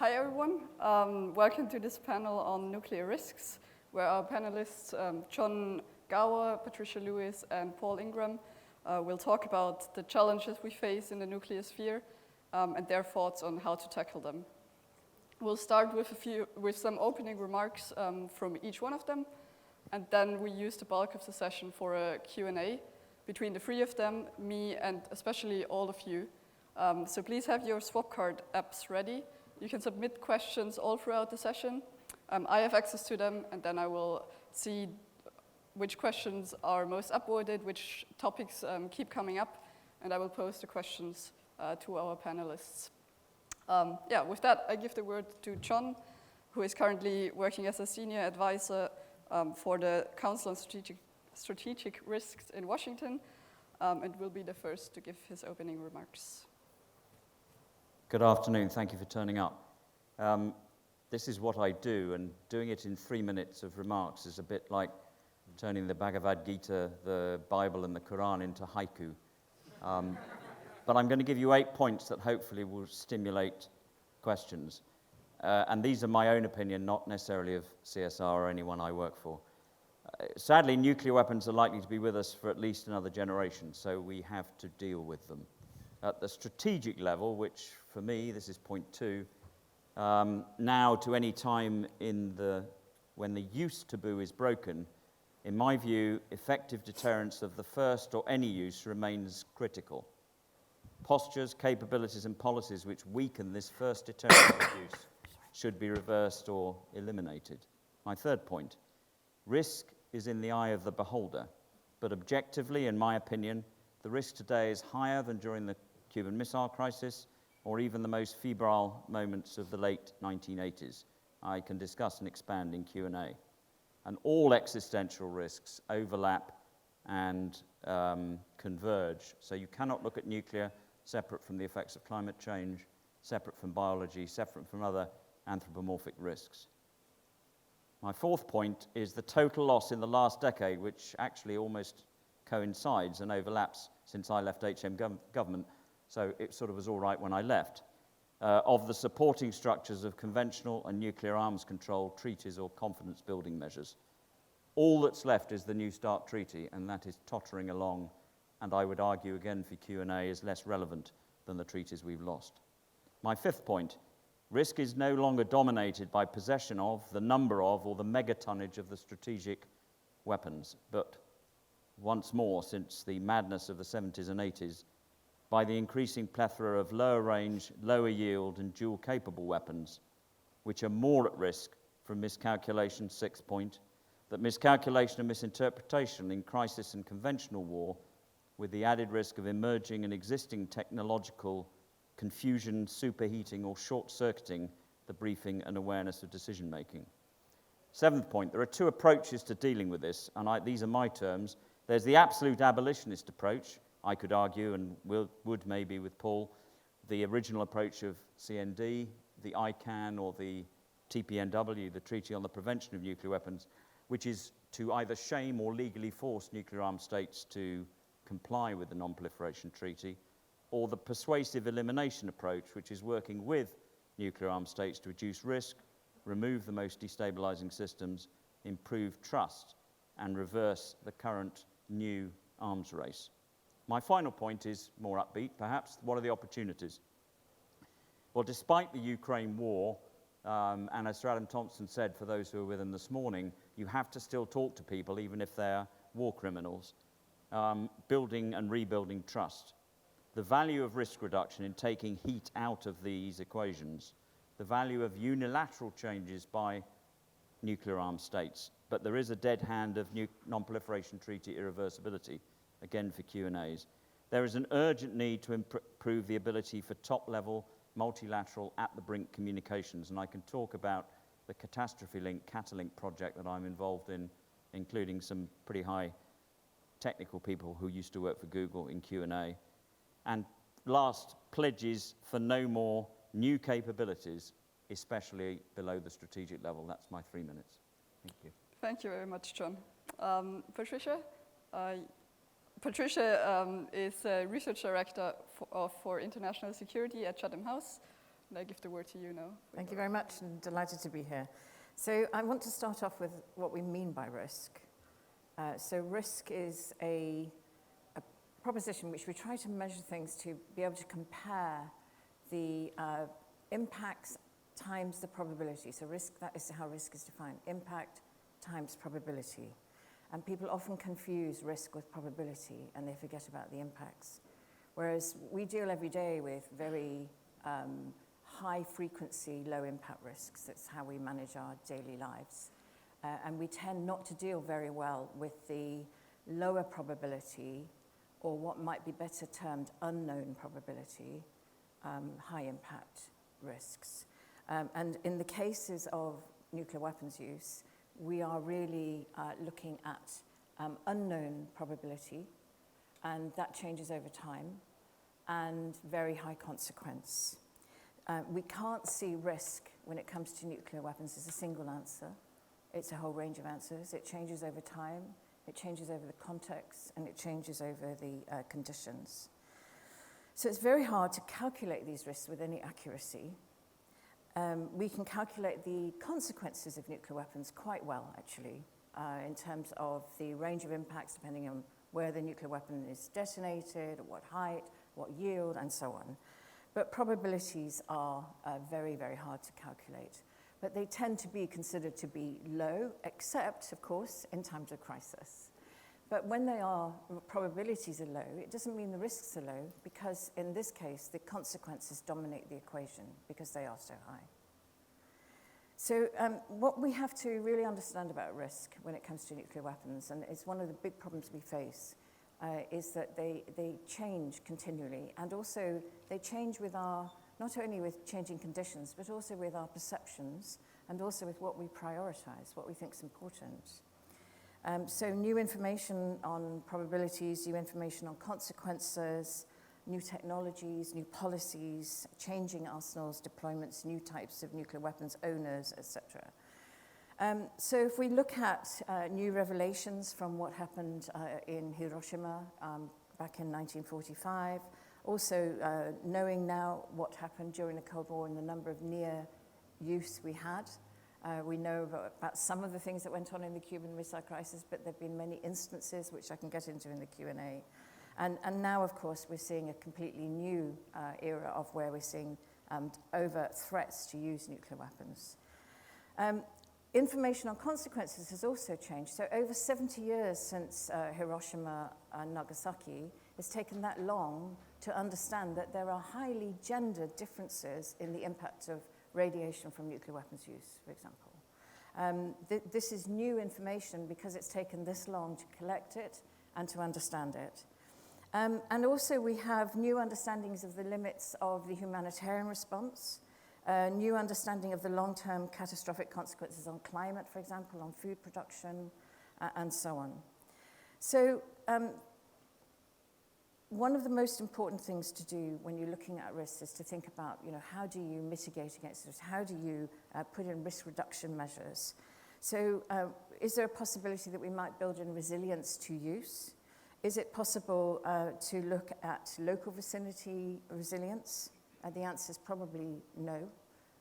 Hi everyone, welcome to this panel on nuclear risks, where our panelists John Gower, Patricia Lewis, and Paul Ingram will talk about the challenges we face in the nuclear sphere and their thoughts on how to tackle them. We'll start with some opening remarks from each one of them, and then we use the bulk of the session for a Q&A between the three of them, me, and especially all of you. So please have your swap card apps ready. You can submit questions all throughout the session. I have access to them, and then I will see which questions are most upvoted, which topics keep coming up, and I will pose the questions to our panelists. With that, I give the word to John, who is currently working as a senior advisor for the Council on Strategic Risks in Washington, and will be the first to give his opening remarks. Good afternoon, thank you for turning up. This is what I do, and doing it in 3 minutes of remarks is a bit like turning the Bhagavad Gita, the Bible, and the Quran into haiku. But I'm going to give you 8 points that hopefully will stimulate questions. And these are my own opinion, not necessarily of CSR or anyone I work for. Sadly, nuclear weapons are likely to be with us for at least another generation, so we have to deal with them. At the strategic level, which for me, this is point 2, now to any time when the use taboo is broken, in my view, effective deterrence of the first or any use remains critical. Postures, capabilities, and policies which weaken this first deterrence of use should be reversed or eliminated. My third point, risk is in the eye of the beholder, but objectively, in my opinion, the risk today is higher than during the Cuban Missile Crisis, or even the most febrile moments of the late 1980s. I can discuss and expand in Q&A. And all existential risks overlap and converge. So you cannot look at nuclear separate from the effects of climate change, separate from biology, separate from other anthropomorphic risks. My fourth point is the total loss in the last decade, which actually almost coincides and overlaps since I left HM government, so it sort of was all right when I left, of the supporting structures of conventional and nuclear arms control treaties or confidence building measures. All that's left is the New START Treaty, and that is tottering along, and I would argue again for Q&A is less relevant than the treaties we've lost. My fifth point, risk is no longer dominated by possession of, the number of, or the megatonnage of the strategic weapons, but once more, since the madness of the 70s and 80s, by the increasing plethora of lower range, lower yield, and dual-capable weapons, which are more at risk from miscalculation, sixth point, that miscalculation and misinterpretation in crisis and conventional war, with the added risk of emerging and existing technological confusion, superheating, or short-circuiting the briefing and awareness of decision-making. Seventh point, there are 2 approaches to dealing with this, and these are my terms. There's the absolute abolitionist approach, I could argue, and would maybe with Paul, the original approach of CND, the ICAN, or the TPNW, the Treaty on the Prevention of Nuclear Weapons, which is to either shame or legally force nuclear armed states to comply with the Non-Proliferation Treaty, or the persuasive elimination approach, which is working with nuclear armed states to reduce risk, remove the most destabilizing systems, improve trust, and reverse the current new arms race. My final point is more upbeat, perhaps. What are the opportunities? Well, despite the Ukraine war, and as Sir Adam Thompson said, for those who were with him this morning, you have to still talk to people, even if they're war criminals, building and rebuilding trust. The value of risk reduction in taking heat out of these equations, the value of unilateral changes by nuclear armed states, but there is a dead hand of non-proliferation treaty irreversibility, again for Q&As. There is an urgent need to improve the ability for top-level, multilateral, at-the-brink communications, and I can talk about the Catastrophe Link, Catalink project that I'm involved in, including some pretty high technical people who used to work for Google in Q&A. And last, pledges for no more new capabilities, especially below the strategic level. That's my 3 minutes. Thank you. Thank you very much, John. Patricia? Patricia is a research director for international security at Chatham House. And I give the word to you now. Thank you very much, and delighted to be here. So I want to start off with what we mean by risk. So risk is a proposition which we try to measure things to be able to compare the impacts times the probability. So risk, that is how risk is defined, impact times probability. And people often confuse risk with probability, and they forget about the impacts. Whereas we deal every day with very high frequency, low impact risks. That's how we manage our daily lives. And we tend not to deal very well with the lower probability, or what might be better termed unknown probability, high impact risks. And in the cases of nuclear weapons use, we are really looking at unknown probability, and that changes over time, and very high consequence. We can't see risk when it comes to nuclear weapons as a single answer. It's a whole range of answers. It changes over time, it changes over the context, and it changes over the conditions. So it's very hard to calculate these risks with any accuracy. We can calculate the consequences of nuclear weapons quite well, actually, in terms of the range of impacts depending on where the nuclear weapon is detonated, at what height, what yield, and so on. But probabilities are very, very hard to calculate. But they tend to be considered to be low, except, of course, in times of crisis. But when probabilities are low, it doesn't mean the risks are low, because in this case, the consequences dominate the equation because they are so high. So what we have to really understand about risk when it comes to nuclear weapons, and it's one of the big problems we face, is that they change continually, and also they change with not only with changing conditions, but also with our perceptions, and also with what we prioritize, what we think is important. So new information on probabilities, new information on consequences, new technologies, new policies, changing arsenals, deployments, new types of nuclear weapons owners, etc. So if we look at new revelations from what happened in Hiroshima back in 1945, also knowing now what happened during the Cold War and the number of near use we had. We know about some of the things that went on in the Cuban Missile Crisis, but there have been many instances which I can get into in the Q&A. And now, of course, we're seeing a completely new era of where we're seeing overt threats to use nuclear weapons. Information on consequences has also changed. So over 70 years since Hiroshima and Nagasaki, it's taken that long to understand that there are highly gendered differences in the impact of radiation from nuclear weapons use, for example. This is new information because it's taken this long to collect it and to understand it. And also we have new understandings of the limits of the humanitarian response, new understanding of the long-term catastrophic consequences on climate, for example, on food production, and so on. So one of the most important things to do when you're looking at risks is to think about, how do you mitigate against this? How do you put in risk reduction measures? So is there a possibility that we might build in resilience to use? Is it possible to look at local vicinity resilience? The answer is probably no.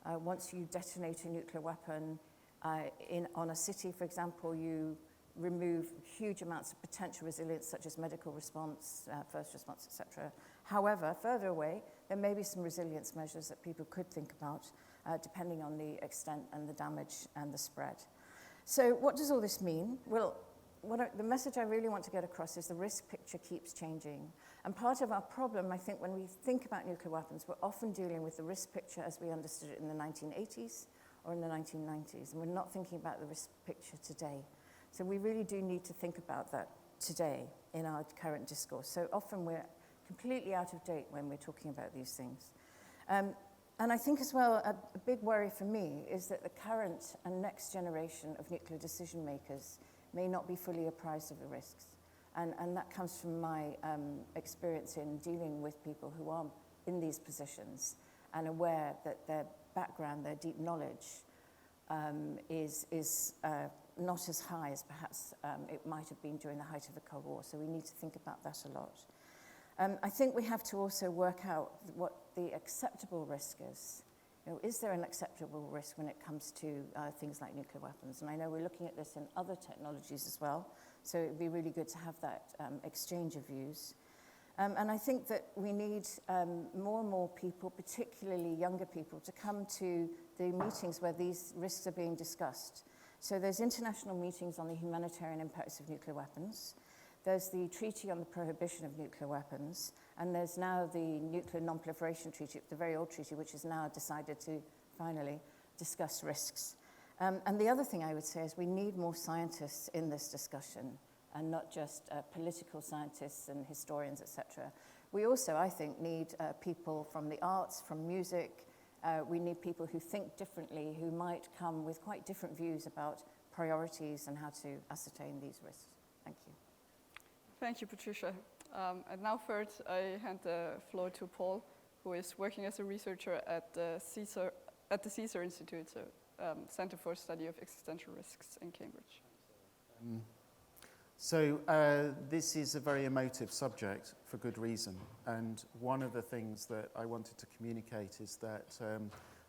Once you detonate a nuclear weapon on a city, for example, you remove huge amounts of potential resilience, such as medical response, first response, etc. However, further away, there may be some resilience measures that people could think about, depending on the extent and the damage and the spread. So what does all this mean? Well, the message I really want to get across is the risk picture keeps changing. And part of our problem, I think, when we think about nuclear weapons, we're often dealing with the risk picture as we understood it in the 1980s or in the 1990s, and we're not thinking about the risk picture today. So we really do need to think about that today in our current discourse. So often we're completely out of date when we're talking about these things. And I think as well, a big worry for me is that the current and next generation of nuclear decision makers may not be fully apprised of the risks. And that comes from my experience in dealing with people who are in these positions and aware that their background, their deep knowledge is not as high as perhaps it might have been during the height of the Cold War. So we need to think about that a lot. I think we have to also work out what the acceptable risk is is there an acceptable risk when it comes to things like nuclear weapons? And I know we're looking at this in other technologies as well, so it would be really good to have that exchange of views. And I think that we need more and more people, particularly younger people, to come to the meetings where these risks are being discussed. So there's international meetings on the humanitarian impacts of nuclear weapons. There's the Treaty on the Prohibition of Nuclear Weapons, and there's now the Nuclear Nonproliferation Treaty, the very old treaty, which has now decided to finally discuss risks. And the other thing I would say is we need more scientists in this discussion, and not just political scientists and historians, etc. We also, I think, need people from the arts, from music. We need people who think differently, who might come with quite different views about priorities and how to ascertain these risks. Thank you. Thank you, Patricia. And now first, I hand the floor to Paul, who is working as a researcher at the CSER Institute, so Center for Study of Existential Risks in Cambridge. So this is a very emotive subject for good reason. And one of the things that I wanted to communicate is that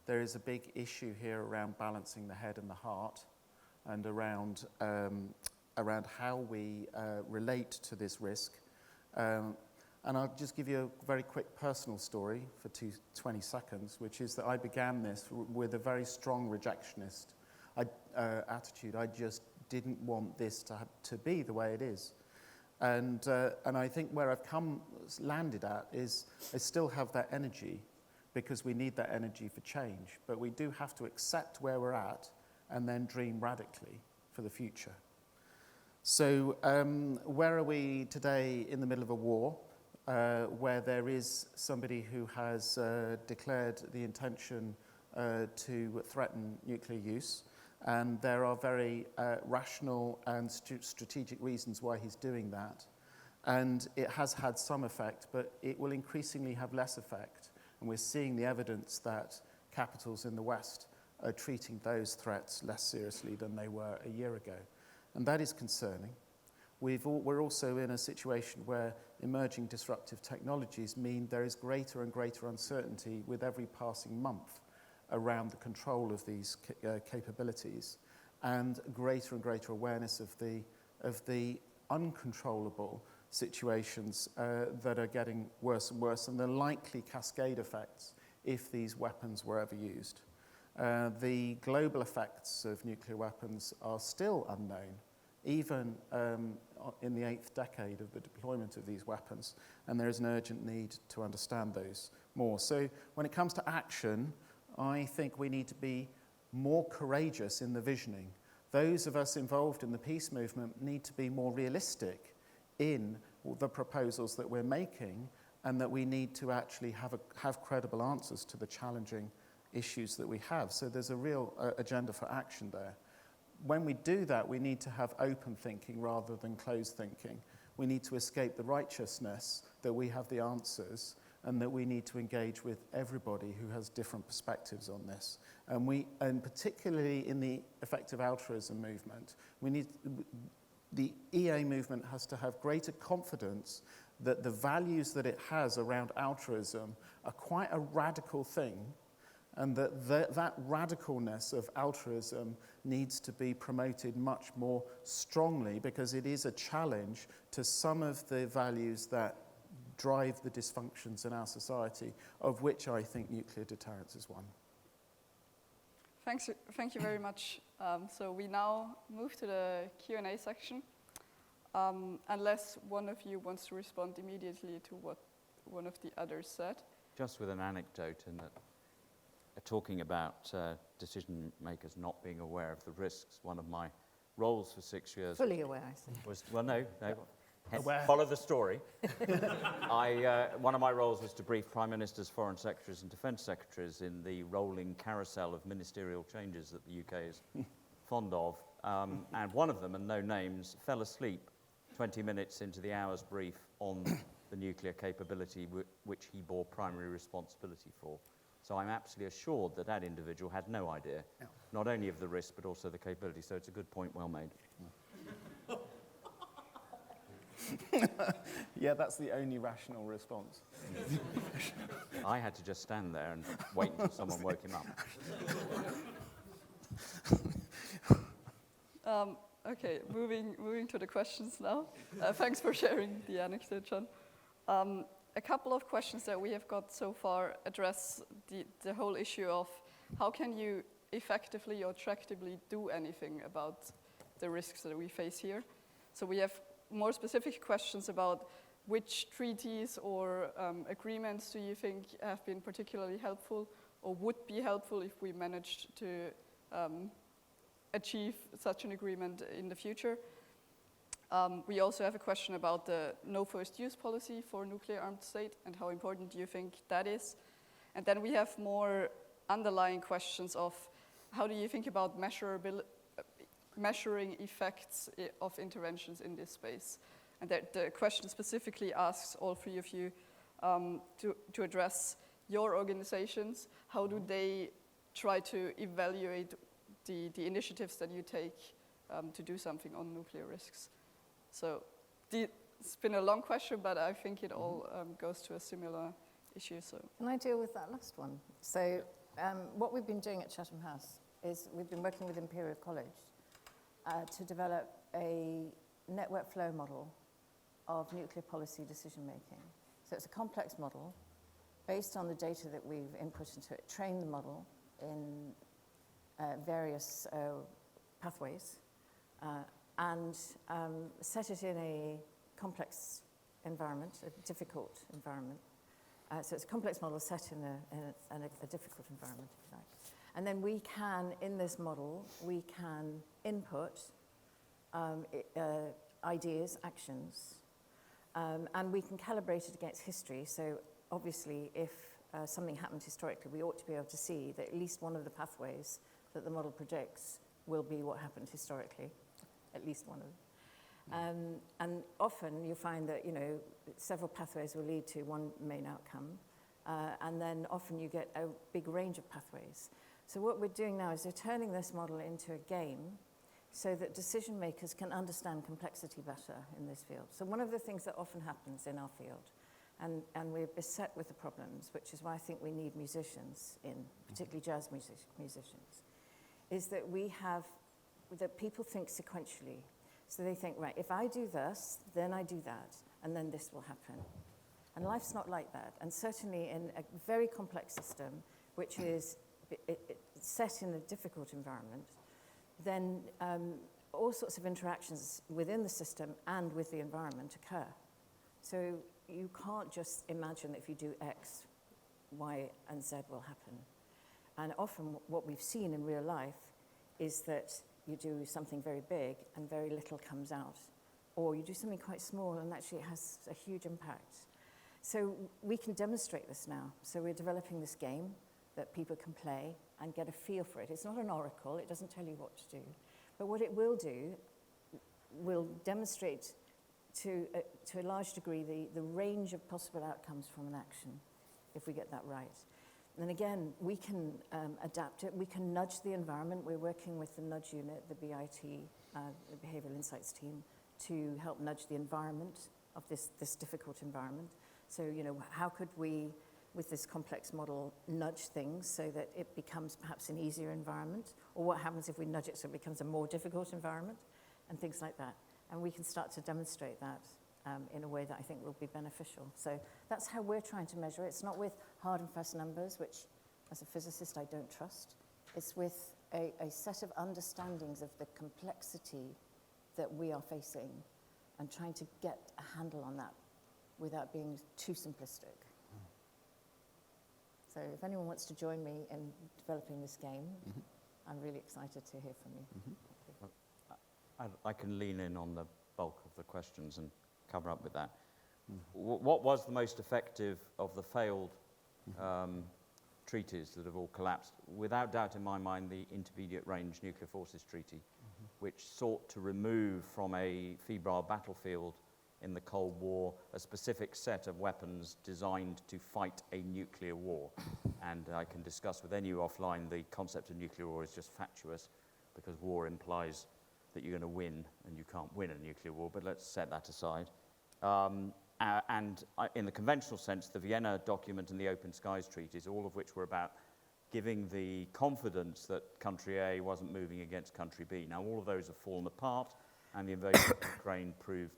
there is a big issue here around balancing the head and the heart, and around how we relate to this risk. And I'll just give you a very quick personal story for 20 seconds, which is that I began this with a very strong rejectionist attitude. I just didn't want this to be the way it is. And I think where I've landed at is I still have that energy, because we need that energy for change. But we do have to accept where we're at and then dream radically for the future. So where are we today? In the middle of a war, where there is somebody who has declared the intention to threaten nuclear use. And there are very rational and strategic reasons why he's doing that. And it has had some effect, but it will increasingly have less effect. And we're seeing the evidence that capitals in the West are treating those threats less seriously than they were a year ago. And that is concerning. We're also in a situation where emerging disruptive technologies mean there is greater and greater uncertainty with every passing month around the control of these capabilities, and greater awareness of the uncontrollable situations that are getting worse and worse, and the likely cascade effects if these weapons were ever used. The global effects of nuclear weapons are still unknown, even in the 8th decade of the deployment of these weapons, and there is an urgent need to understand those more. So when it comes to action, I think we need to be more courageous in the visioning. Those of us involved in the peace movement need to be more realistic in the proposals that we're making, and that we need to actually have credible answers to the challenging issues that we have. So there's a real agenda for action there. When we do that, we need to have open thinking rather than closed thinking. We need to escape the righteousness that we have the answers, and that we need to engage with everybody who has different perspectives on this. And particularly in the effective altruism movement, the EA movement has to have greater confidence that the values that it has around altruism are quite a radical thing, and that radicalness of altruism needs to be promoted much more strongly, because it is a challenge to some of the values that drive the dysfunctions in our society, of which I think nuclear deterrence is one. Thank you very much. So we now move to the Q&A section. Unless one of you wants to respond immediately to what one of the others said. Just with an anecdote in that, talking about decision makers not being aware of the risks, one of my roles for 6 years... Fully aware, I think. Was, well, no. Follow the story. One of my roles was to brief Prime Ministers, Foreign Secretaries and Defence Secretaries in the rolling carousel of ministerial changes that the UK is fond of. And one of them, and no names, fell asleep 20 minutes into the hour's brief on the nuclear capability which he bore primary responsibility for. So I'm absolutely assured that that individual had no idea, not only of the risk, but also the capability. So it's a good point, well made. Yeah, that's the only rational response. I had to just stand there and wait until someone woke him up. Okay, moving to the questions now. Thanks for sharing the anecdote, John. A couple of questions that we have got so far address the whole issue of how can you effectively or tractably do anything about the risks that we face here. So we have more specific questions about which treaties or agreements do you think have been particularly helpful or would be helpful if we managed to achieve such an agreement in the future. We also have a question about the no first use policy for nuclear armed state and how important do you think that is. And then we have more underlying questions of how do you think about measuring effects of interventions in this space. And the question specifically asks all three of you to address your organizations. How do they try to evaluate the initiatives that you take to do something on nuclear risks? So it's been a long question, but I think it all goes to a similar issue. So can I deal with that last one? So what we've been doing at Chatham House is we've been working with Imperial College to develop a network flow model of nuclear policy decision making. So it's a complex model based on the data that we've input into it, train the model in various pathways, and set it in a complex environment, a difficult environment. So it's a complex model set in a difficult environment, if you like. And then we can, in this model, we can input ideas, actions, and we can calibrate it against history. So obviously, if something happened historically, we ought to be able to see that at least one of the pathways that the model predicts will be what happened historically, at least one of them. And often you find that, several pathways will lead to one main outcome, and then often you get a big range of pathways. So what we're doing now is we're turning this model into a game so that decision makers can understand complexity better in this field. So one of the things that often happens in our field, and we're beset with the problems, which is why I think we need musicians in, particularly jazz musicians, is that that people think sequentially. So they think, right, if I do this, then I do that, and then this will happen. And life's not like that. And certainly in a very complex system, which is set in a difficult environment, then all sorts of interactions within the system and with the environment occur. So you can't just imagine that if you do X, Y, and Z will happen. And often what we've seen in real life is that you do something very big and very little comes out. Or you do something quite small and actually it has a huge impact. So we can demonstrate this now. So we're developing this game that people can play and get a feel for it. It's not an oracle, it doesn't tell you what to do. But what it will do will demonstrate to a large degree the range of possible outcomes from an action, if we get that right. And again, we can adapt it. We can nudge the environment. We're working with the nudge unit, the BIT, the Behavioral Insights team, to help nudge the environment of this difficult environment. So, how could we, with this complex model, nudge things so that it becomes perhaps an easier environment? Or what happens if we nudge it so it becomes a more difficult environment? And things like that. And we can start to demonstrate that in a way that I think will be beneficial. So that's how we're trying to measure it. It's not with hard and fast numbers, which as a physicist I don't trust. It's with a set of understandings of the complexity that we are facing and trying to get a handle on that without being too simplistic. So if anyone wants to join me in developing this game, I'm really excited to hear from you. I can lean in on the bulk of the questions and cover up with that. What was the most effective of the failed treaties that have all collapsed? Without doubt, in my mind, the Intermediate Range Nuclear Forces Treaty, which sought to remove from a febrile battlefield in the Cold War a specific set of weapons designed to fight a nuclear war. And I can discuss with any of you offline, the concept of nuclear war is just fatuous, because war implies that you're going to win, and you can't win a nuclear war, but let's set that aside. And in the conventional sense, the Vienna document and the Open Skies Treaties, all of which were about giving the confidence that country A wasn't moving against country B. Now, all of those have fallen apart, and the invasion of Ukraine proved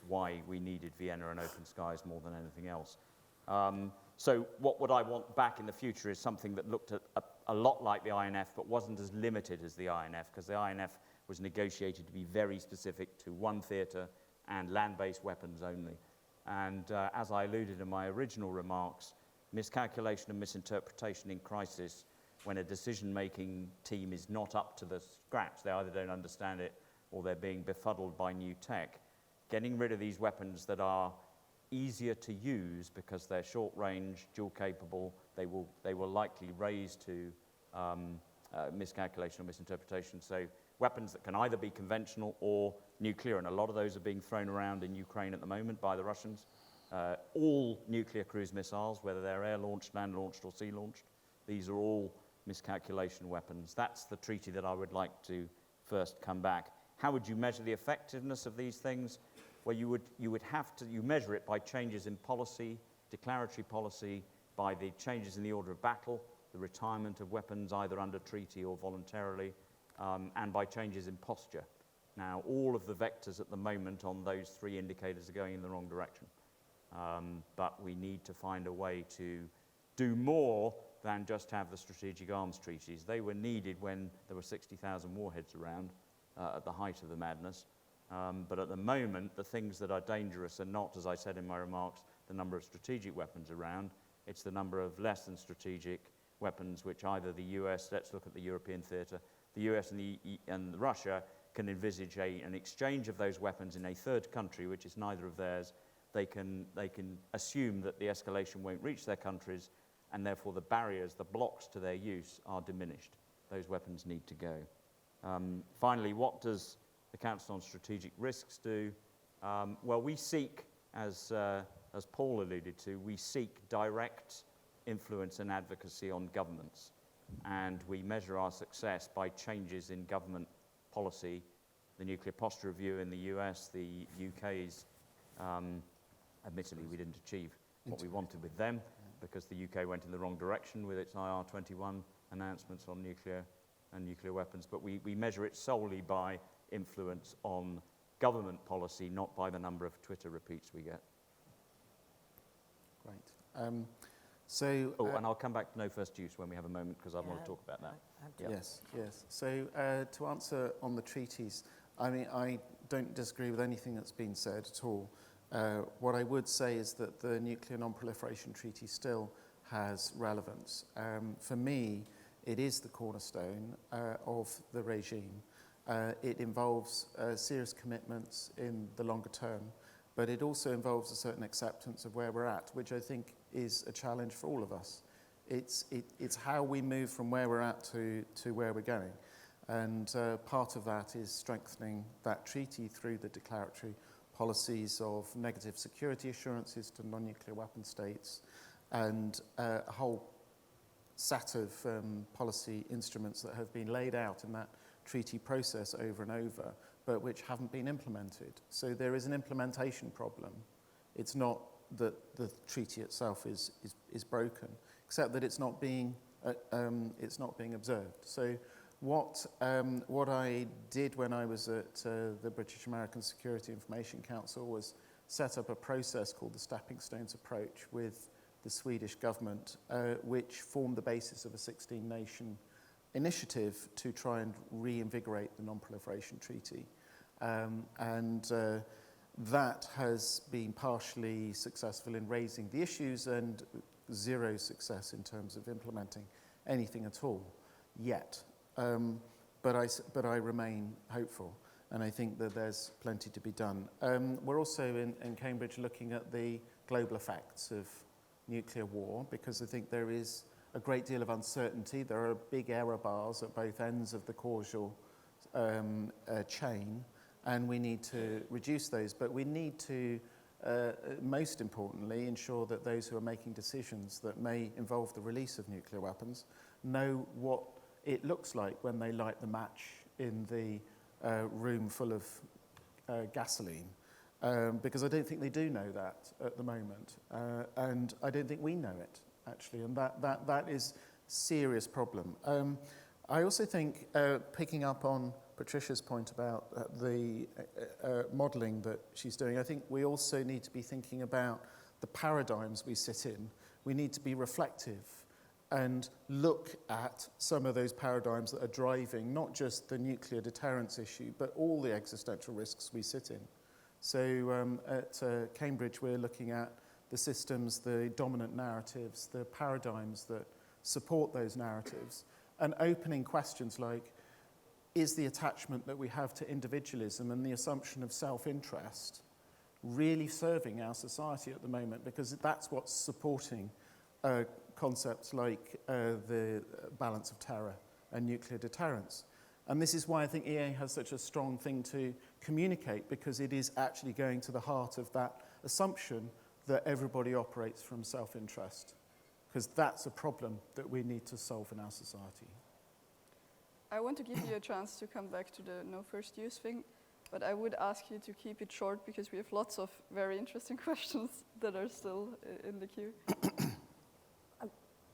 why we needed Vienna and open skies more than anything else. So what I want back in the future is something that looked a lot like the INF, but wasn't as limited as the INF, because the INF was negotiated to be very specific to one theatre and land-based weapons only. And as I alluded in my original remarks, miscalculation and misinterpretation in crisis, when a decision-making team is not up to the scratch, they either don't understand it or they're being befuddled by new tech, getting rid of these weapons that are easier to use because they're short range, dual capable, they will likely raise to miscalculation or misinterpretation. So weapons that can either be conventional or nuclear, and a lot of those are being thrown around in Ukraine at the moment by the Russians. All nuclear cruise missiles, whether they're air-launched, land-launched, or sea-launched, these are all miscalculation weapons. That's the treaty that I would like to first come back. How would you measure the effectiveness of these things? Well, you measure it by changes in policy, declaratory policy, by the changes in the order of battle, the retirement of weapons either under treaty or voluntarily, and by changes in posture. Now, all of the vectors at the moment on those three indicators are going in the wrong direction. But we need to find a way to do more than just have the strategic arms treaties. They were needed when there were 60,000 warheads around at the height of the madness. But at the moment, the things that are dangerous are not, as I said in my remarks, the number of strategic weapons around. It's the number of less than strategic weapons, which either the US, let's look at the European theatre, the US and Russia can envisage an exchange of those weapons in a third country, which is neither of theirs. They can assume that the escalation won't reach their countries, and therefore the barriers, the blocks to their use are diminished. Those weapons need to go. Finally, what does the Council on Strategic Risks do? Well, we seek, as Paul alluded to, we seek direct influence and advocacy on governments. And we measure our success by changes in government policy. The Nuclear Posture Review in the US, the UK's, admittedly we didn't achieve what we wanted with them because the UK went in the wrong direction with its IR21 announcements on nuclear and nuclear weapons. But we measure it solely by influence on government policy, not by the number of Twitter repeats we get. Great. And I'll come back to no first use when we have a moment, because I want to talk about that. Yes. So to answer on the treaties, I mean, I don't disagree with anything that's been said at all. What I would say is that the Nuclear Non-Proliferation Treaty still has relevance. For me, it is the cornerstone of the regime. It involves serious commitments in the longer term, but it also involves a certain acceptance of where we're at, which I think is a challenge for all of us. It's how we move from where we're at to where we're going. And part of that is strengthening that treaty through the declaratory policies of negative security assurances to non-nuclear weapon states and a whole set of policy instruments that have been laid out in that treaty process over and over, but which haven't been implemented. So there is an implementation problem. It's not that the treaty itself is broken, except that it's not being observed. So what I did when I was at the British American Security Information Council was set up a process called the Stepping Stones Approach with the Swedish government, which formed the basis of a 16-nation initiative to try and reinvigorate the Non-Proliferation Treaty. That has been partially successful in raising the issues and zero success in terms of implementing anything at all yet. But I remain hopeful, and I think that there's plenty to be done. We're also in Cambridge looking at the global effects of nuclear war, because I think there is a great deal of uncertainty. There are big error bars at both ends of the causal chain, and we need to reduce those. But we need to, most importantly, ensure that those who are making decisions that may involve the release of nuclear weapons know what it looks like when they light the match in the room full of gasoline. because I don't think they do know that at the moment. And I don't think we know it, actually, and that is a serious problem. I also think, picking up on Patricia's point about the modelling that she's doing, I think we also need to be thinking about the paradigms we sit in. We need to be reflective and look at some of those paradigms that are driving not just the nuclear deterrence issue, but all the existential risks we sit in. So at Cambridge, we're looking at the systems, the dominant narratives, the paradigms that support those narratives, and opening questions like, is the attachment that we have to individualism and the assumption of self-interest really serving our society at the moment? Because that's what's supporting concepts like the balance of terror and nuclear deterrence. And this is why I think EA has such a strong thing to communicate, because it is actually going to the heart of that assumption that everybody operates from self-interest, because that's a problem that we need to solve in our society. I want to give you a chance to come back to the no first use thing, but I would ask you to keep it short because we have lots of very interesting questions that are still in the queue.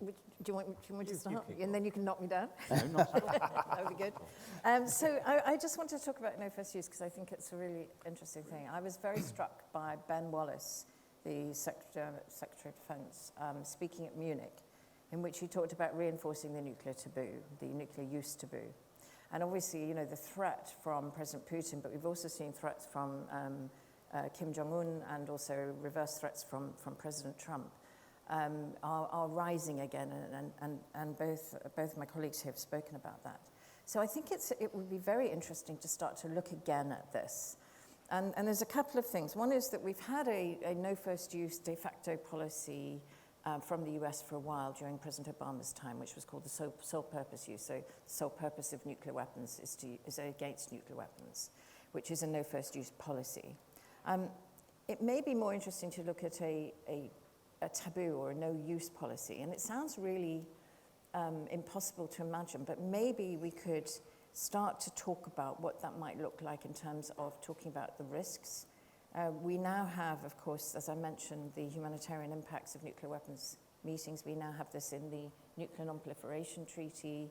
Do you want me to start? And then you can knock me down? No, not That would be good. So I just want to talk about no first use because I think it's a really interesting thing. I was very struck by Ben Wallace, the Secretary of Defense, speaking at Munich, in which he talked about reinforcing the nuclear taboo, the nuclear use taboo. And obviously, you know, the threat from President Putin, but we've also seen threats from Kim Jong-un and also reverse threats from President Trump are rising again, and both my colleagues here have spoken about that. So I think it would be very interesting to start to look again at this. And there's a couple of things. One is that we've had a no first use de facto policy from the US for a while during President Obama's time, which was called the sole purpose use. So the sole purpose of nuclear weapons is against nuclear weapons, which is a no first use policy. It may be more interesting to look at a taboo or a no use policy, and it sounds really impossible to imagine, but maybe we could start to talk about what that might look like in terms of talking about the risks. We now have, of course, as I mentioned, the humanitarian impacts of nuclear weapons meetings. We now have this in the Nuclear Nonproliferation Treaty,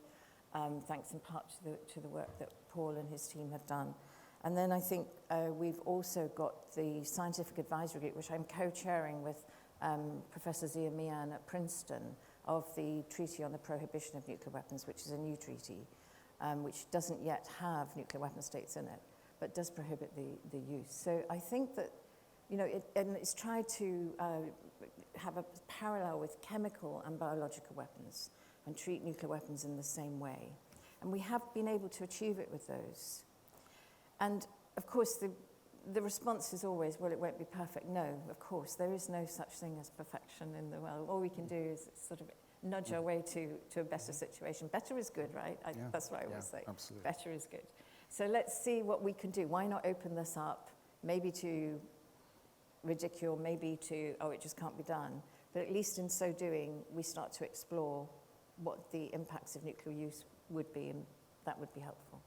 thanks in part to the work that Paul and his team have done. And then I think we've also got the Scientific Advisory Group, which I'm co-chairing with Professor Zia Mian at Princeton, of the Treaty on the Prohibition of Nuclear Weapons, which is a new treaty, which doesn't yet have nuclear weapon states in it, but does prohibit the use. So I think that, you know, it's tried to have a parallel with chemical and biological weapons and treat nuclear weapons in the same way. And we have been able to achieve it with those. And of course, the response is always, well, it won't be perfect. No, of course, there is no such thing as perfection in the world. All we can do is sort of nudge our way to a better situation. Better is good, right? That's what I always say. Absolutely. Better is good. So let's see what we can do. Why not open this up, maybe to ridicule, maybe to, oh, it just can't be done. But at least in so doing, we start to explore what the impacts of nuclear use would be, and that would be helpful.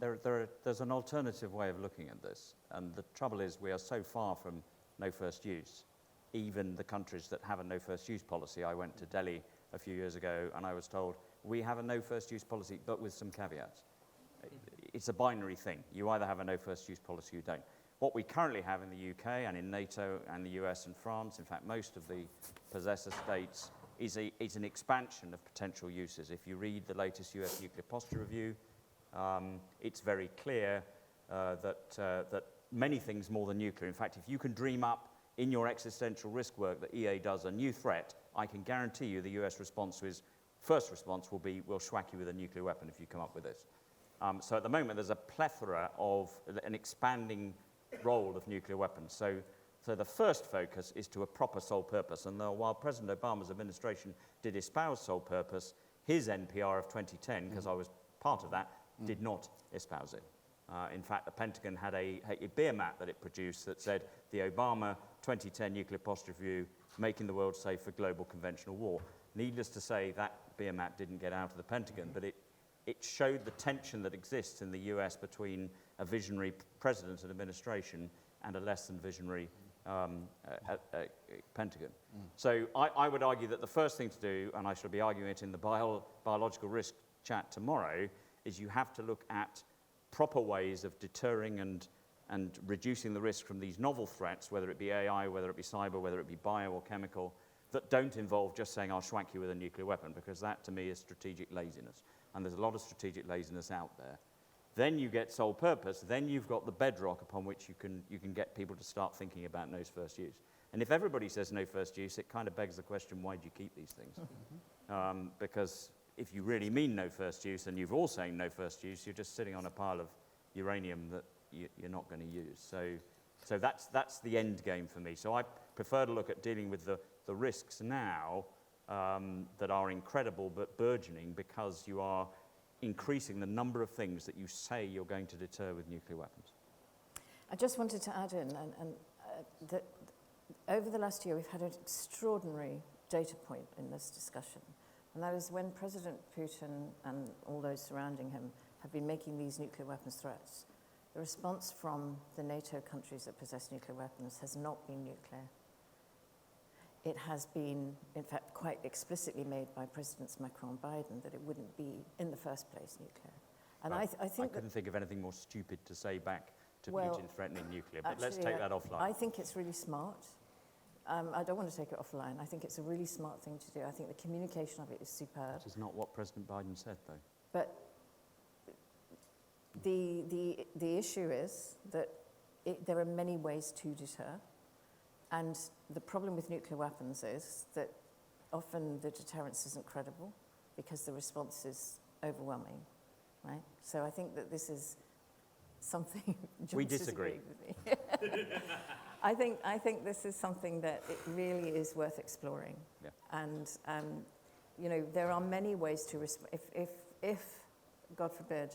There's an alternative way of looking at this, and the trouble is we are so far from no first use. Even the countries that have a no first use policy, I went to Delhi a few years ago and I was told, we have a no first use policy, but with some caveats. It's a binary thing. You either have a no first use policy or you don't. What we currently have in the UK and in NATO and the US and France, in fact most of the possessor states, is an expansion of potential uses. If you read the latest US Nuclear Posture Review, it's very clear that many things more than nuclear. In fact, if you can dream up in your existential risk work that EA does a new threat, I can guarantee you the US response first response will be, we'll schwack you with a nuclear weapon if you come up with this. So at the moment, there's a plethora of an expanding role of nuclear weapons. So the first focus is to a proper sole purpose. And while President Obama's administration did espouse sole purpose, his NPR of 2010, because I was part of that, did not espouse it. In fact, the Pentagon had a beer map that it produced that said the Obama 2010 Nuclear Posture Review, making the world safe for global conventional war. Needless to say, that beer map didn't get out of the Pentagon, but it showed the tension that exists in the US between a visionary president and administration and a less than visionary Pentagon. So I would argue that the first thing to do, and I shall be arguing it in the biological risk chat tomorrow, is you have to look at proper ways of deterring and reducing the risk from these novel threats, whether it be AI, whether it be cyber, whether it be bio or chemical, that don't involve just saying, I'll swank you with a nuclear weapon, because that, to me, is strategic laziness. And there's a lot of strategic laziness out there. Then you get sole purpose, then you've got the bedrock upon which you can get people to start thinking about no first use. And if everybody says no first use, it kind of begs the question, why do you keep these things? Because if you really mean no first use, and you're all saying no first use, you're just sitting on a pile of uranium that you're not going to use. So that's the end game for me. So I prefer to look at dealing with the risks now that are incredible but burgeoning, because you are increasing the number of things that you say you're going to deter with nuclear weapons. I just wanted to add in that over the last year we've had an extraordinary data point in this discussion, and that is when President Putin and all those surrounding him have been making these nuclear weapons threats. The response from the NATO countries that possess nuclear weapons has not been nuclear. It has been, in fact, quite explicitly made by Presidents Macron and Biden that it wouldn't be, in the first place, nuclear. And Well, I think couldn't think of anything more stupid to say back to Well, Putin threatening nuclear, but let's actually, take that offline. I think it's really smart. I don't want to take it offline. I think it's a really smart thing to do. I think the communication of it is superb. Which is not what President Biden said, though. But the issue is that there are many ways to deter. And the problem with nuclear weapons is that often the deterrence isn't credible because the response is overwhelming, right? So I think that this is something... We disagree. With me. I think this is something that it really is worth exploring. Yeah. And, you know, there are many ways to respond. If, God forbid,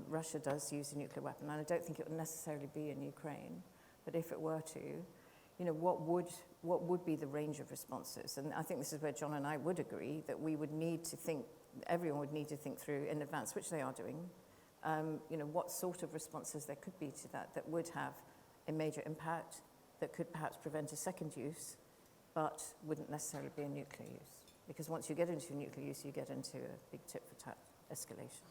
Russia does use a nuclear weapon, and I don't think it would necessarily be in Ukraine, but if it were to, you know, what would be the range of responses? And I think this is where John and I would agree that we would need to think, everyone would need to think through in advance, which they are doing, you know, what sort of responses there could be to that would have a major impact, that could perhaps prevent a second use, but wouldn't necessarily be a nuclear use. Because once you get into nuclear use, you get into a big tit-for-tat escalation.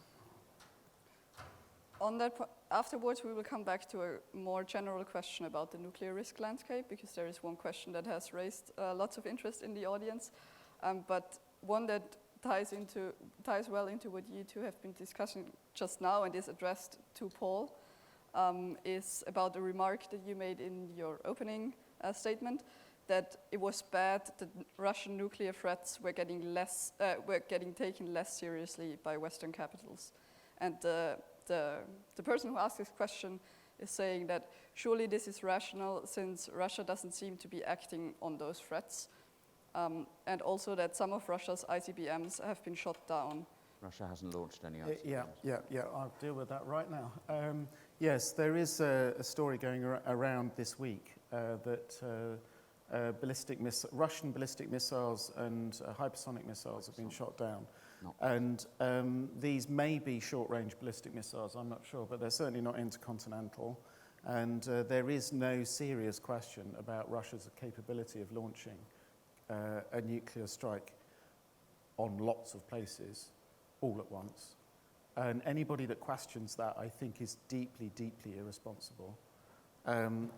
On that, afterwards, we will come back to a more general question about the nuclear risk landscape, because there is one question that has raised lots of interest in the audience, but one that ties well into what you two have been discussing just now and is addressed to Paul, is about a remark that you made in your opening statement, that it was bad that Russian nuclear threats were getting taken less seriously by Western capitals, and the person who asked this question is saying that surely this is rational since Russia doesn't seem to be acting on those threats, and also that some of Russia's ICBMs have been shot down. Russia hasn't launched any ICBMs. Yeah, I'll deal with that right now. Yes, there is a story going around this week that Russian ballistic missiles and hypersonic missiles have been shot down. And these may be short-range ballistic missiles, I'm not sure, but they're certainly not intercontinental. And there is no serious question about Russia's capability of launching a nuclear strike on lots of places all at once. And anybody that questions that, I think, is deeply, deeply irresponsible. And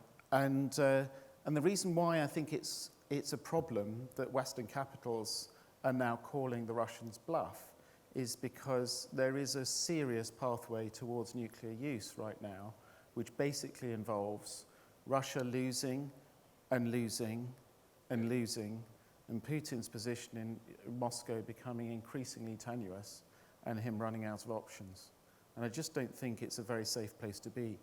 the reason why I think it's a problem that Western capitals are now calling the Russians bluff is because there is a serious pathway towards nuclear use right now, which basically involves Russia losing and losing and losing, and Putin's position in Moscow becoming increasingly tenuous, and him running out of options. And I just don't think it's a very safe place to be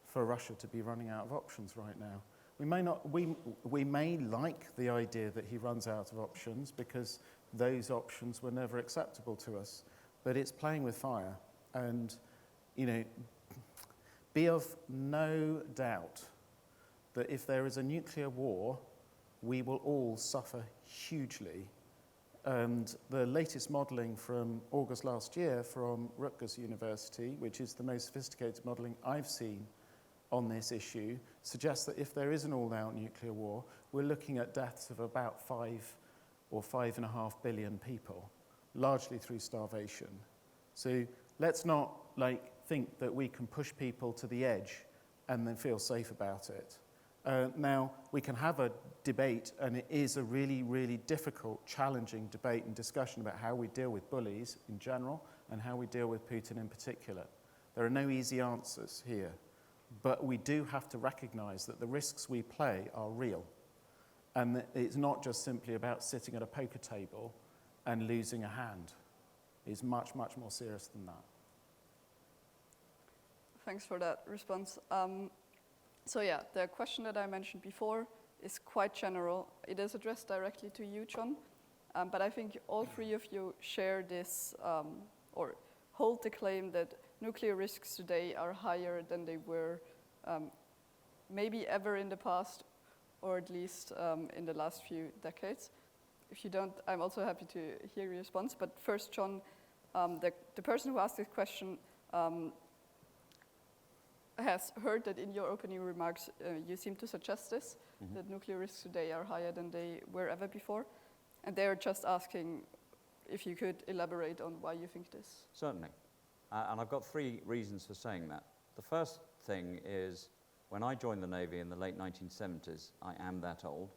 for Russia to be running out of options right now. We may like the idea that he runs out of options because those options were never acceptable to us, but it's playing with fire. And, you know, be of no doubt that if there is a nuclear war, we will all suffer hugely. And the latest modelling from August last year from Rutgers University, which is the most sophisticated modelling I've seen on this issue suggests that if there is an all-out nuclear war, we're looking at deaths of about 5 or 5.5 billion people, largely through starvation. So let's not think that we can push people to the edge and then feel safe about it. Now, we can have a debate, and it is a really, really difficult, challenging debate and discussion about how we deal with bullies in general and how we deal with Putin in particular. There are no easy answers here, but we do have to recognize that the risks we play are real, and that it's not just simply about sitting at a poker table and losing a hand. It's much, much more serious than that. Thanks for that response. So yeah, the question that I mentioned before is quite general. It is addressed directly to you, John, but I think all three of you share this or hold the claim that nuclear risks today are higher than they were maybe ever in the past, or at least in the last few decades. If you don't, I'm also happy to hear your response. But first, John, the person who asked this question has heard that in your opening remarks you seem to suggest this, that nuclear risks today are higher than they were ever before. And they're just asking if you could elaborate on why you think this. Certainly. And I've got 3 reasons for saying that. The first thing is, when I joined the Navy in the late 1970s, I am that old,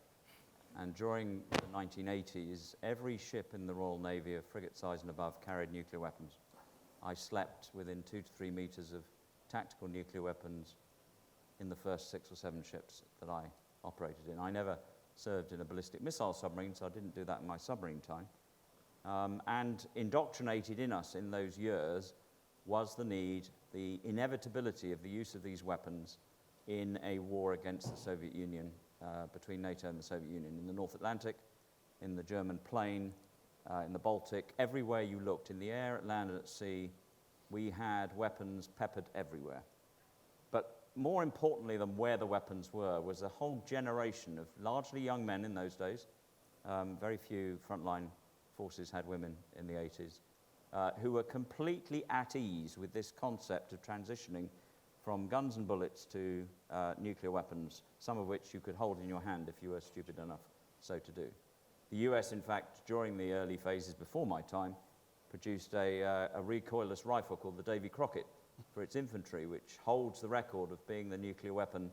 and during the 1980s, every ship in the Royal Navy of frigate size and above carried nuclear weapons. I slept within 2 to 3 meters of tactical nuclear weapons in the first 6 or 7 ships that I operated in. I never served in a ballistic missile submarine, so I didn't do that in my submarine time. And indoctrinated in us in those years was the need, the inevitability of the use of these weapons in a war against the Soviet Union, between NATO and the Soviet Union, in the North Atlantic, in the German plain, in the Baltic. Everywhere you looked, in the air, at land, and at sea, we had weapons peppered everywhere. But more importantly than where the weapons were was a whole generation of largely young men in those days. Very few frontline forces had women in the 80s, who were completely at ease with this concept of transitioning from guns and bullets to nuclear weapons, some of which you could hold in your hand if you were stupid enough so to do. The US, in fact, during the early phases before my time, produced a recoilless rifle called the Davy Crockett for its infantry, which holds the record of being the nuclear weapon,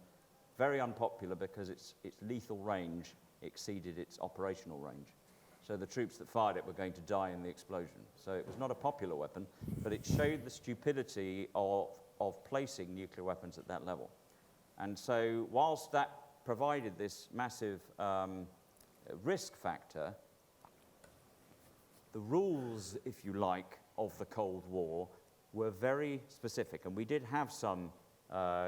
very unpopular because its lethal range exceeded its operational range. So the troops that fired it were going to die in the explosion. So it was not a popular weapon, but it showed the stupidity of placing nuclear weapons at that level. And so whilst that provided this massive risk factor, the rules, if you like, of the Cold War were very specific. And we did have some,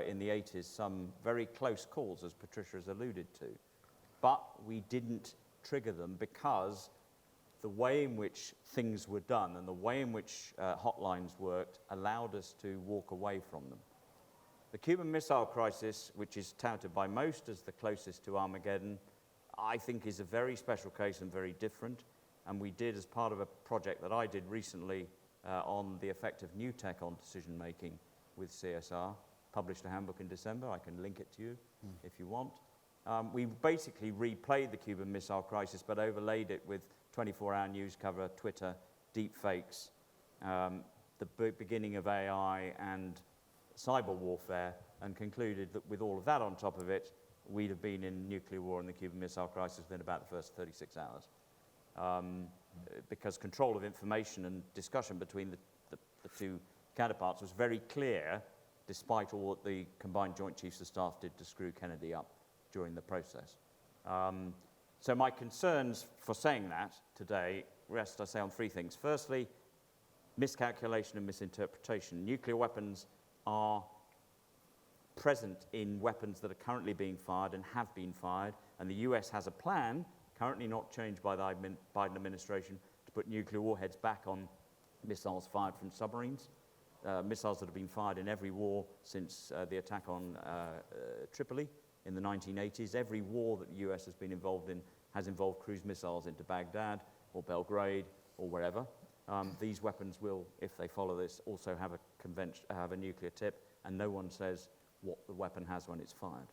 in the 80s, some very close calls, as Patricia has alluded to. But we didn't trigger them because the way in which things were done and the way in which hotlines worked allowed us to walk away from them. The Cuban Missile Crisis, which is touted by most as the closest to Armageddon, I think is a very special case and very different. And we did, as part of a project that I did recently on the effect of new tech on decision-making with CSR, published a handbook in December. I can link it to you if you want. We basically replayed the Cuban Missile Crisis, but overlaid it with 24-hour news cover, Twitter, deep fakes, the beginning of AI and cyber warfare, and concluded that with all of that on top of it, we'd have been in nuclear war and the Cuban Missile Crisis within about the first 36 hours. Because control of information and discussion between the two counterparts was very clear, despite all that the combined Joint Chiefs of Staff did to screw Kennedy up during the process. So my concerns for saying that today rest, I say, on 3 things. Firstly, miscalculation and misinterpretation. Nuclear weapons are present in weapons that are currently being fired and have been fired, and the US has a plan, currently not changed by the Biden administration, to put nuclear warheads back on missiles fired from submarines, missiles that have been fired in every war since the attack on Tripoli in the 1980s. Every war that the US has been involved in has involved cruise missiles into Baghdad or Belgrade or wherever. These weapons will, if they follow this, also have a nuclear tip, and no one says what the weapon has when it's fired.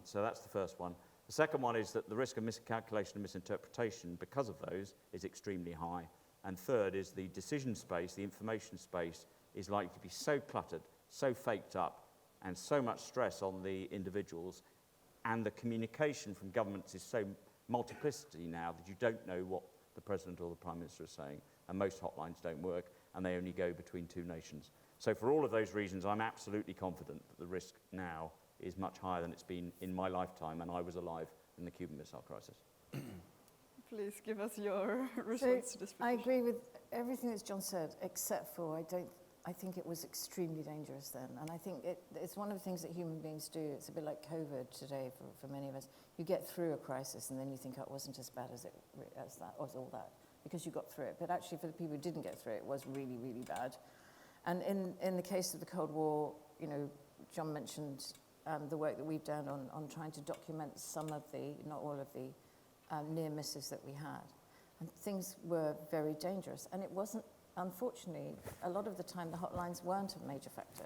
So that's the first one. The second one is that the risk of miscalculation and misinterpretation because of those is extremely high. And third is the decision space, the information space, is likely to be so cluttered, so faked up, and so much stress on the individuals, and the communication from governments is so multiplicity now that you don't know what the President or the Prime Minister is saying, and most hotlines don't work, and they only go between two nations. So for all of those reasons, I'm absolutely confident that the risk now is much higher than it's been in my lifetime, and I was alive in the Cuban Missile Crisis. Please give us your response to this I position. agree with everything that John said, except for I think it was extremely dangerous then. And I think it's one of the things that human beings do. It's a bit like COVID today for many of us. You get through a crisis and then you think, oh, it wasn't as bad as all that, because you got through it. But actually for the people who didn't get through it, it was really, really bad. And in the case of the Cold War, you know, John mentioned the work that we've done on trying to document some of the, not all of the, near misses that we had. And things were very dangerous. And it wasn't, unfortunately, a lot of the time the hotlines weren't a major factor.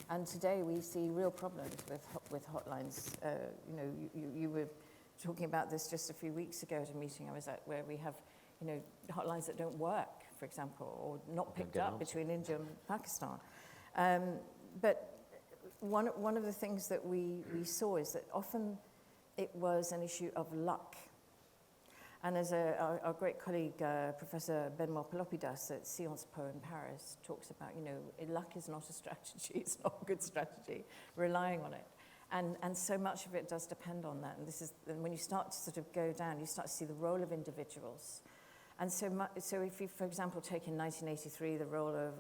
And today we see real problems with hotlines. You know, you were talking about this just a few weeks ago at a meeting I was at, where we have, you know, hotlines that don't work, for example, or not picked up between India and Pakistan. But one of the things that we saw is that often it was an issue of luck. And as our great colleague, Professor Benoit Pelopidas at Sciences Po in Paris talks about, you know, luck is not a strategy, it's not a good strategy, relying on it. And so much of it does depend on that. And when you start to sort of go down, you start to see the role of individuals. And so if you, for example, take in 1983 the role of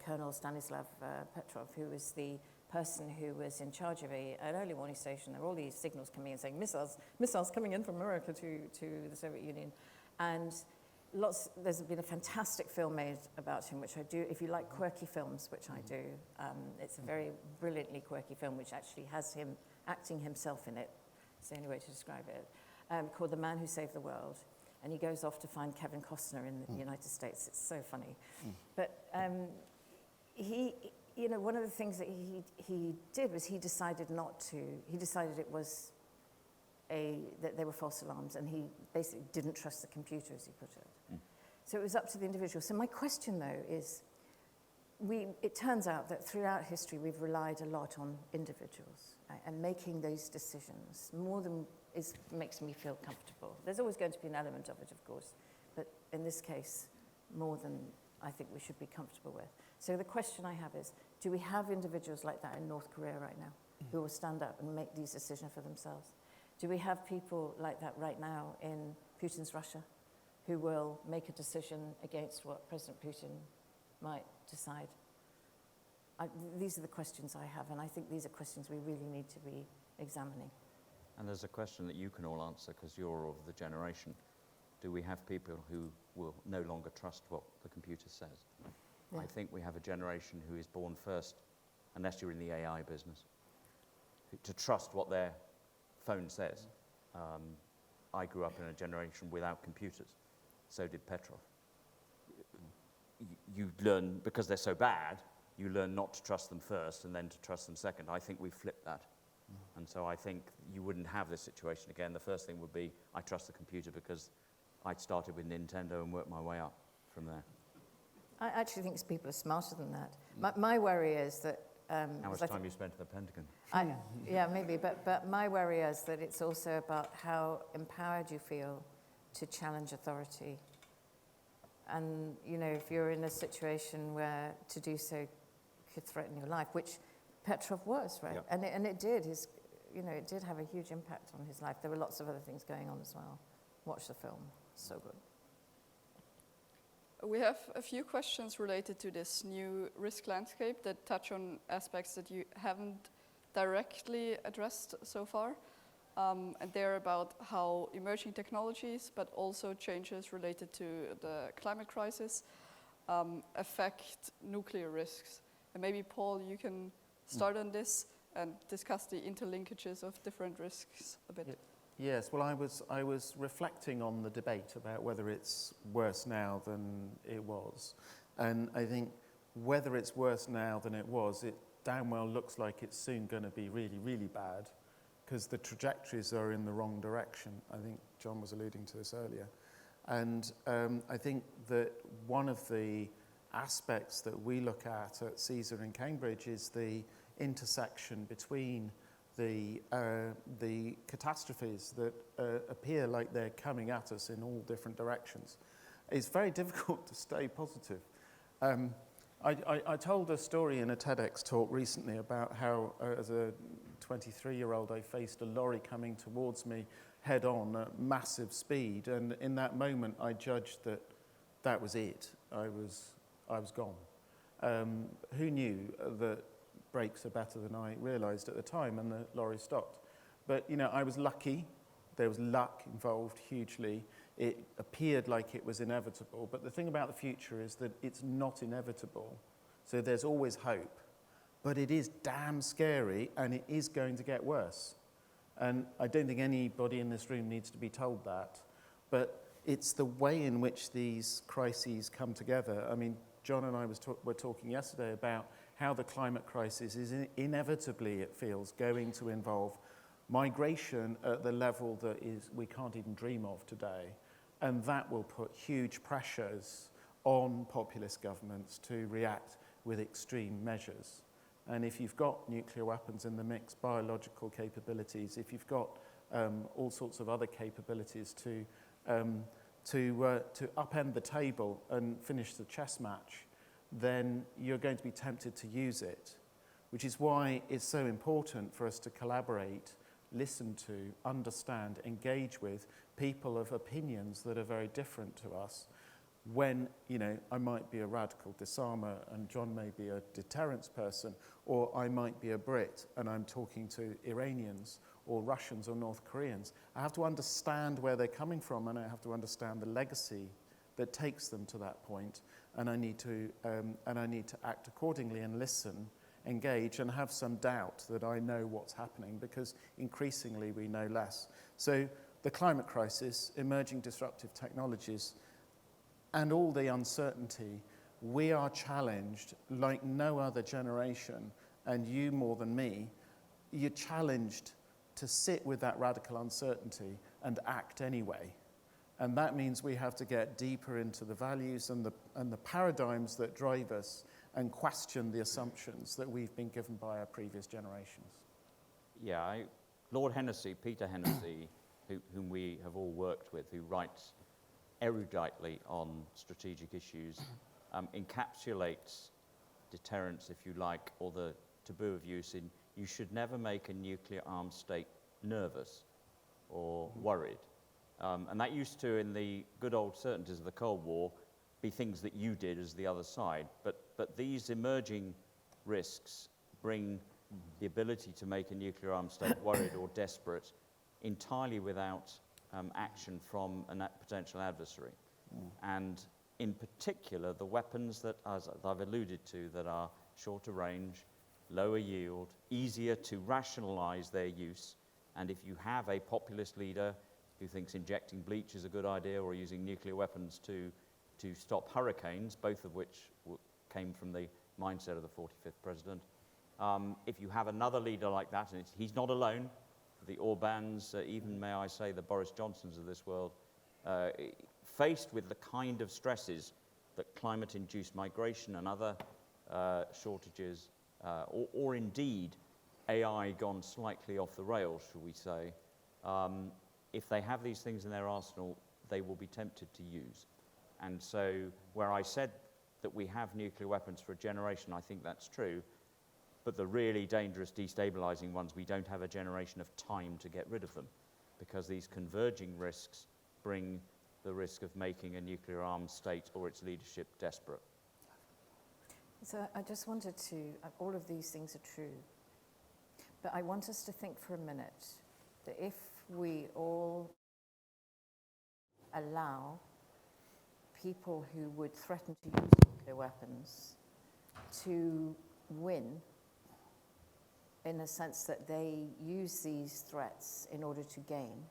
Colonel Stanislav Petrov, who was the person who was in charge of an early warning station. There were all these signals coming in saying missiles coming in from America to the Soviet Union. And there's been a fantastic film made about him, which I do, if you like quirky films, which I do. It's a very brilliantly quirky film, which actually has him acting himself in it. It's the only way to describe it. Called The Man Who Saved the World. And he goes off to find Kevin Costner in the United States. It's so funny. But you know, one of the things that he did was he decided it was that they were false alarms, and he basically didn't trust the computer, as he put it. So it was up to the individual. So my question, though, is it turns out that throughout history we've relied a lot on individuals, right, and making those decisions more than makes me feel comfortable. There's always going to be an element of it, of course, but in this case, more than I think we should be comfortable with. So the question I have is, do we have individuals like that in North Korea right now who will stand up and make these decisions for themselves? Do we have people like that right now in Putin's Russia who will make a decision against what President Putin might decide? These are the questions I have, and I think these are questions we really need to be examining. And there's a question that you can all answer because you're of the generation. Do we have people who will no longer trust what the computer says? Yeah. I think we have a generation who is born first, unless you're in the AI business, to trust what their phone says. I grew up in a generation without computers. So did Petrov. You learn, because they're so bad, you learn not to trust them first and then to trust them second. I think we've flipped that. And so I think you wouldn't have this situation again. The first thing would be, I trust the computer because I'd started with Nintendo and worked my way up from there. I actually think people are smarter than that. My worry is that... how much time you spent at the Pentagon? Yeah, maybe, but my worry is that it's also about how empowered you feel to challenge authority. And, you know, if you're in a situation where to do so could threaten your life, which Petrov was, right? Yep. And it did. It did have a huge impact on his life. There were lots of other things going on as well. Watch the film. So good. We have a few questions related to this new risk landscape that touch on aspects that you haven't directly addressed so far. And they're about how emerging technologies, but also changes related to the climate crisis, affect nuclear risks. And maybe, Paul, you can start on this and discuss the interlinkages of different risks a bit. Yes, well, I was reflecting on the debate about whether it's worse now than it was. And I think whether it's worse now than it was, it damn well looks like it's soon going to be really, really bad, because the trajectories are in the wrong direction. I think John was alluding to this earlier. And I think that one of the aspects that we look at CSER in Cambridge is the intersection between the catastrophes that appear like they're coming at us in all different directions. It's very difficult to stay positive. I told a story in a TEDx talk recently about how, as a 23-year-old, I faced a lorry coming towards me head-on at massive speed, and in that moment, I judged that that was it. I was gone. Who knew that brakes are better than I realised at the time, and the lorry stopped. But you know, I was lucky. There was luck involved hugely. It appeared like it was inevitable, but the thing about the future is that it's not inevitable. So there's always hope, but it is damn scary, and it is going to get worse. And I don't think anybody in this room needs to be told that, but it's the way in which these crises come together. I mean, John and I were talking yesterday about how the climate crisis is inevitably, it feels, going to involve migration at the level that we can't even dream of today. And that will put huge pressures on populist governments to react with extreme measures. And if you've got nuclear weapons in the mix, biological capabilities, if you've got all sorts of other capabilities to upend the table and finish the chess match, then you're going to be tempted to use it, which is why it's so important for us to collaborate, listen to, understand, engage with people of opinions that are very different to us. When, you know, I might be a radical disarmer and John may be a deterrence person, or I might be a Brit and I'm talking to Iranians or Russians or North Koreans. I have to understand where they're coming from, and I have to understand the legacy that takes them to that point, and I need to act accordingly and listen, engage, and have some doubt that I know what's happening, because increasingly we know less. So the climate crisis, emerging disruptive technologies, and all the uncertainty, we are challenged like no other generation, and you more than me, you're challenged to sit with that radical uncertainty and act anyway. And that means we have to get deeper into the values and the paradigms that drive us, and question the assumptions that we've been given by our previous generations. Yeah, Lord Hennessy, Peter Hennessy, whom we have all worked with, who writes eruditely on strategic issues, encapsulates deterrence, if you like, or the taboo of use in, you should never make a nuclear-armed state nervous or worried. And that used to, in the good old certainties of the Cold War, be things that you did as the other side. But these emerging risks bring the ability to make a nuclear-armed state worried or desperate entirely without action from a potential adversary. And in particular, the weapons that, as I've alluded to, that are shorter range, lower yield, easier to rationalize their use. And if you have a populist leader who thinks injecting bleach is a good idea, or using nuclear weapons to stop hurricanes, both of which came from the mindset of the 45th president. If you have another leader like that, and he's not alone, the Orbans, even may I say the Boris Johnsons of this world, faced with the kind of stresses that climate-induced migration and other shortages, or indeed AI gone slightly off the rails, shall we say, if they have these things in their arsenal, they will be tempted to use. And so where I said that we have nuclear weapons for a generation, I think that's true. But the really dangerous, destabilizing ones, we don't have a generation of time to get rid of them, because these converging risks bring the risk of making a nuclear-armed state or its leadership desperate. So I just wanted to, all of these things are true, but I want us to think for a minute that if we all allow people who would threaten to use nuclear weapons to win, in the sense that they use these threats in order to gain,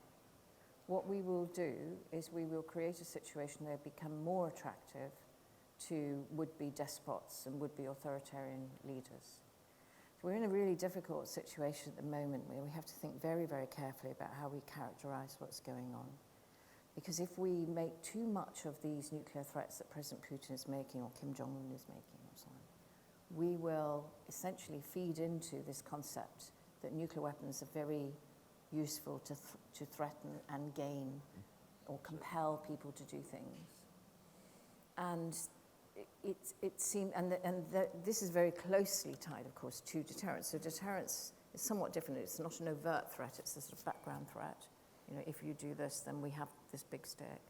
what we will do is we will create a situation where they become more attractive to would-be despots and would-be authoritarian leaders. We're in a really difficult situation at the moment where we have to think very, very carefully about how we characterize what's going on. Because if we make too much of these nuclear threats that President Putin is making or Kim Jong-un is making or so on, we will essentially feed into this concept that nuclear weapons are very useful to threaten and gain or compel people to do things. And it seemed, this is very closely tied, of course, to deterrence. So deterrence is somewhat different. It's not an overt threat, it's a sort of background threat. You know, if you do this, then we have this big stick.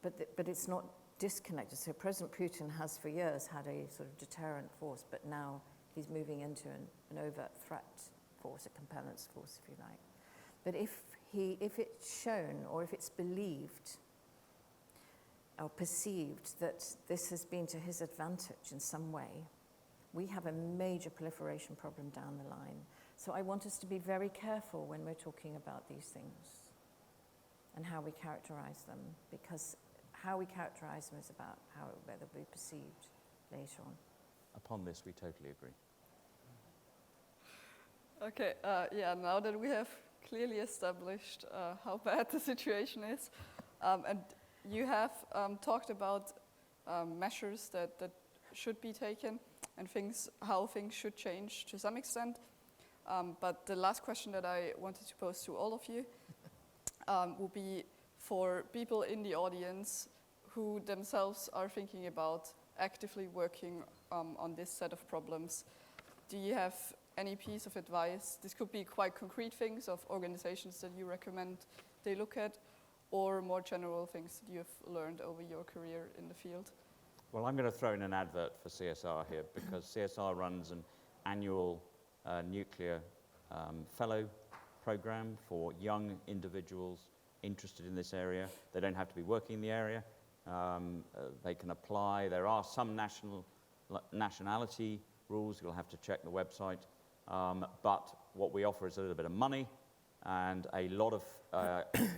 But it's not disconnected. So President Putin has for years had a sort of deterrent force, but now he's moving into an overt threat force, a compellence force, if you like. But if it's shown or if it's believed or perceived that this has been to his advantage in some way, we have a major proliferation problem down the line. So I want us to be very careful when we're talking about these things and how we characterize them, because how we characterize them is about how they'll be perceived later on. Upon this, we totally agree. Okay, yeah, now that we have clearly established how bad the situation is, and you have talked about measures that should be taken and how things should change to some extent. But the last question that I wanted to pose to all of you will be for people in the audience who themselves are thinking about actively working on this set of problems. Do you have any piece of advice? This could be quite concrete things of organizations that you recommend they look at, or more general things that you've learned over your career in the field. Well, I'm going to throw in an advert for CSR here, because CSR runs an annual nuclear fellow program for young individuals interested in this area. They don't have to be working in the area. They can apply. There are some nationality rules. You'll have to check the website. But what we offer is a little bit of money and a lot of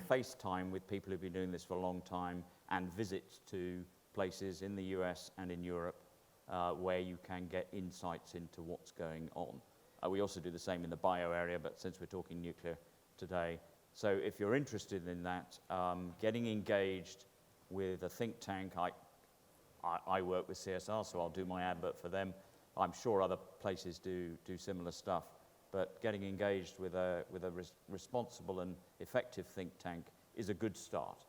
face time with people who've been doing this for a long time, and visits to places in the US and in Europe where you can get insights into what's going on. We also do the same in the bio area, but since we're talking nuclear today. So if you're interested in that, getting engaged with a think tank, I work with CSR, so I'll do my advert for them. I'm sure other places do similar stuff, but getting engaged with a responsible and effective think tank is a good start.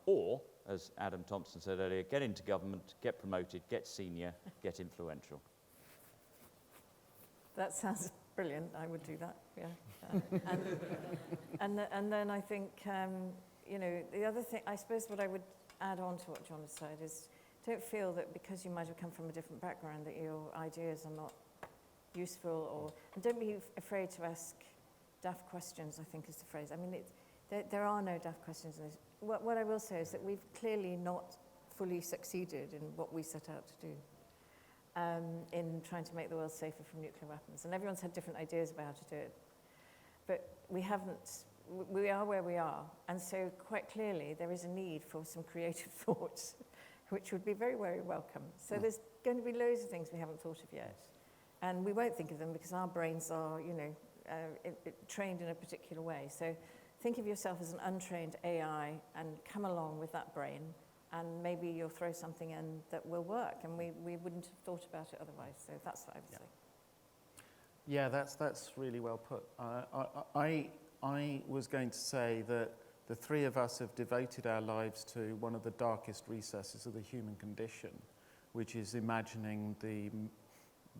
Or, as Adam Thompson said earlier, get into government, get promoted, get senior, get influential. That sounds brilliant. I would do that, yeah. And then I think, you know, the other thing, I suppose what I would add on to what John has said is, don't feel that because you might have come from a different background that your ideas are not useful, or and don't be afraid to ask daft questions, I think is the phrase. I mean, there are no daft questions in this. What I will say is that we've clearly not fully succeeded in what we set out to do in trying to make the world safer from nuclear weapons. And everyone's had different ideas about how to do it. But we are where we are. And so quite clearly there is a need for some creative thoughts, which would be very, very welcome. So there's going to be loads of things we haven't thought of yet. And we won't think of them because our brains are, you know, trained in a particular way. So think of yourself as an untrained AI and come along with that brain, and maybe you'll throw something in that will work, and we wouldn't have thought about it otherwise. So that's what I would say. Yeah, that's really well put. I was going to say that the three of us have devoted our lives to one of the darkest recesses of the human condition, which is imagining the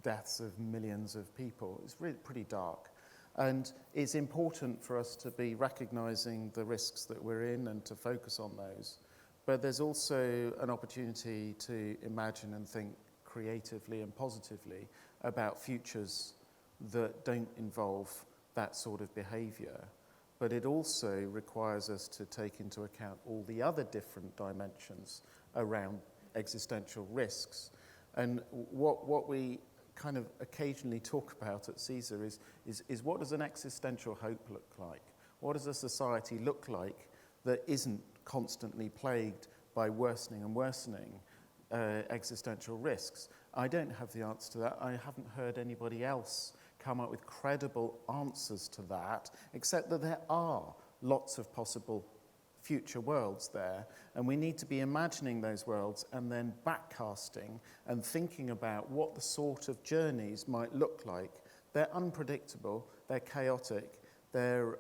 deaths of millions of people. It's really pretty dark. And it's important for us to be recognizing the risks that we're in and to focus on those. But there's also an opportunity to imagine and think creatively and positively about futures that don't involve that sort of behavior. But it also requires us to take into account all the other different dimensions around existential risks. And what we kind of occasionally talk about at CSER is what does an existential hope look like? What does a society look like that isn't constantly plagued by worsening and worsening existential risks? I don't have the answer to that. I haven't heard anybody else come up with credible answers to that, except that there are lots of possible future worlds there, and we need to be imagining those worlds and then backcasting and thinking about what the sort of journeys might look like. They're unpredictable, they're chaotic, they're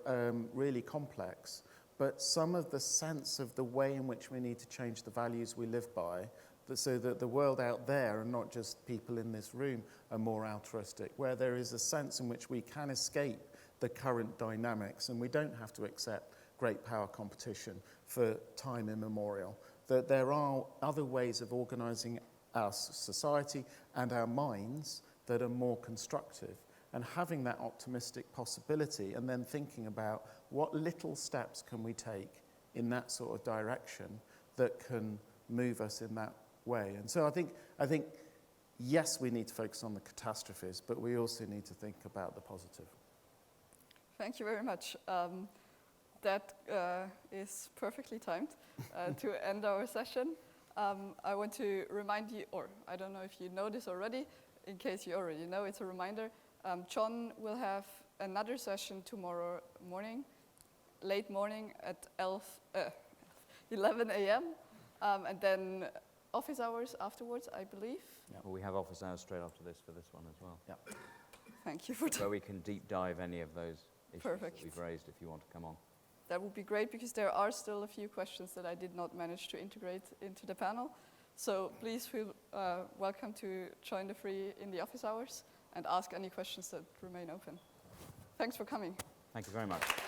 really complex, but some of the sense of the way in which we need to change the values we live by, so that the world out there, and not just people in this room, are more altruistic, where there is a sense in which we can escape the current dynamics and we don't have to accept great power competition for time immemorial, that there are other ways of organizing our society and our minds that are more constructive, and having that optimistic possibility and then thinking about what little steps can we take in that sort of direction that can move us in that way. And so I think yes, we need to focus on the catastrophes, but we also need to think about the positive. Thank you very much. That is perfectly timed to end our session. I want to remind you, or I don't know if you know this already, in case you already know, it's a reminder. John will have another session tomorrow morning, late morning at 11 a.m. And then office hours afterwards, I believe. Yeah. Well, we have office hours straight after this for this one as well. Yeah. Thank you for that. Where we can deep dive any of those issues Perfect. that we've raised if you want to come on. That would be great, because there are still a few questions that I did not manage to integrate into the panel. So please feel welcome to join the free in the office hours and ask any questions that remain open. Thanks for coming. Thank you very much.